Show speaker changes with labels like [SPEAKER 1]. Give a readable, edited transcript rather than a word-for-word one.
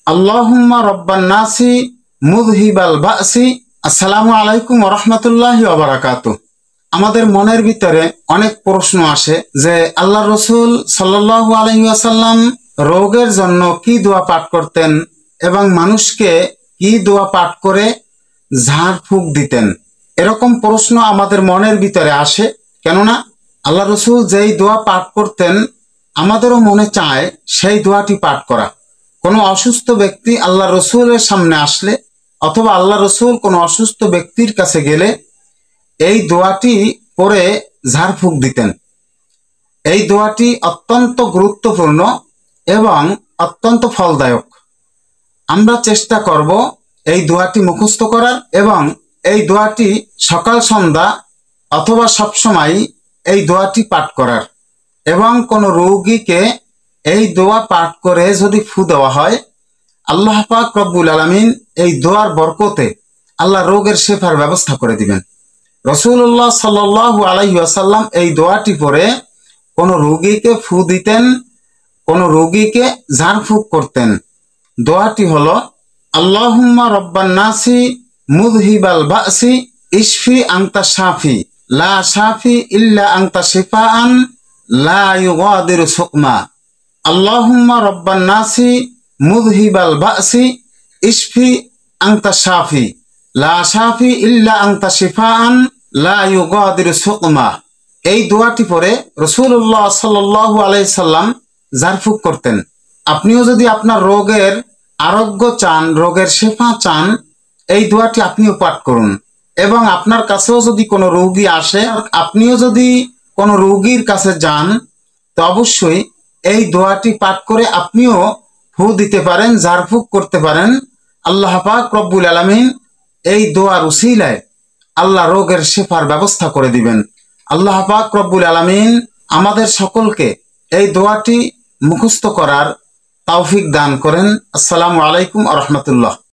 [SPEAKER 1] আল্লাহুম্মা রব্বান নাসি মুযহিবাল বাসি। আসসালামু আলাইকুম ওয়া রাহমাতুল্লাহি ওয়া বারাকাতুহু। আমাদের মনের ভিতরে অনেক প্রশ্ন আসে যে আল্লাহর রাসূল সাল্লাল্লাহু আলাইহি ওয়াসাল্লাম রোগের জন্য কি দোয়া পাঠ করতেন এবং মানুষকে কি দোয়া পাঠ করে ঝাড় ফুঁক দিতেন। এরকম প্রশ্ন আমাদের মনের ভিতরে আসে, কেননা আল্লাহ রাসূল যেই দোয়া পাঠ করতেন আমাদেরও মনে চায় সেই দোয়াটি পাঠ করা। কোনো অসুস্থ ব্যক্তি আল্লাহ রসুলের সামনে আসলে অথবা আল্লাহ রসুল কোনো অসুস্থ ব্যক্তির কাছে গেলে এই দোয়াটি পড়ে ঝাড়ফুঁক দিতেন। এই দোয়াটি অত্যন্ত গুরুত্বপূর্ণ এবং অত্যন্ত ফলদায়ক। আমরা চেষ্টা করব এই দোয়াটি মুখস্থ করার এবং এই দোয়াটি সকাল সন্ধ্যা অথবা সবসময় এই দোয়াটি পাঠ করার। এবং কোনো রোগীকে এই দোয়া পাঠ করে যদি ফু দেওয়া হয়, আল্লাহ পাক রব্বুল আলামিন এই দোয়ার বরকতে আল্লাহ রোগের শেফার ব্যবস্থা করে দিবেন। রাসূলুল্লাহ সাল্লাল্লাহু আলাইহি ওয়াসাল্লাম এই দোয়াটি পড়ে কোনো রোগীকে ফু দিতেন, কোনো রোগীকে ঝাড়ফুঁক করতেন। দোয়াটি হলো আল্লাহুম্মা রব্বান নাসি মুযহিবাল বাসি ইশফি আনতা শাফি লা শাফি ইল্লা আনতা শিফাআন লা ইউগাদিরু সুকমা। আল্লাহুম্মা রব্বান নাসি মুযহিবাল বাসি ইশফি আনতা শাফি লা শাফি ইল্লা আনতা শিফাআন লা ইউগাদিরু সুকমা। এই দোয়াটি পড়ে রাসূলুল্লাহ সাল্লাল্লাহু আলাইহি সাল্লাম ঝাড়ফুঁক করতেন। আপনিও যদি আপনার রোগের আরোগ্য চান, রোগের শেফা চান, এই দোয়াটি আপনিও পাঠ করুন। এবং আপনার কাছেও যদি কোনো রোগী আসে, আপনিও যদি কোনো রোগীর কাছে যান, তো অবশ্যই এই দোয়াটি পাঠ করে আপনিও ফু দিতে পারেন, ঝাড়ফুঁক করতে পারেন। আল্লাহ পাক রব্বুল আলামিন এই দোয়ার উসিলায় আল্লাহ রোগের শেফার ব্যবস্থা করে দিবেন। আল্লাহ পাক রব্বুল আলামিন আমাদের সকলকে এই দোয়াটি মুখস্থ করার তৌফিক দান করেন। আসসালামু আলাইকুম ওয়া রাহমাতুল্লাহ।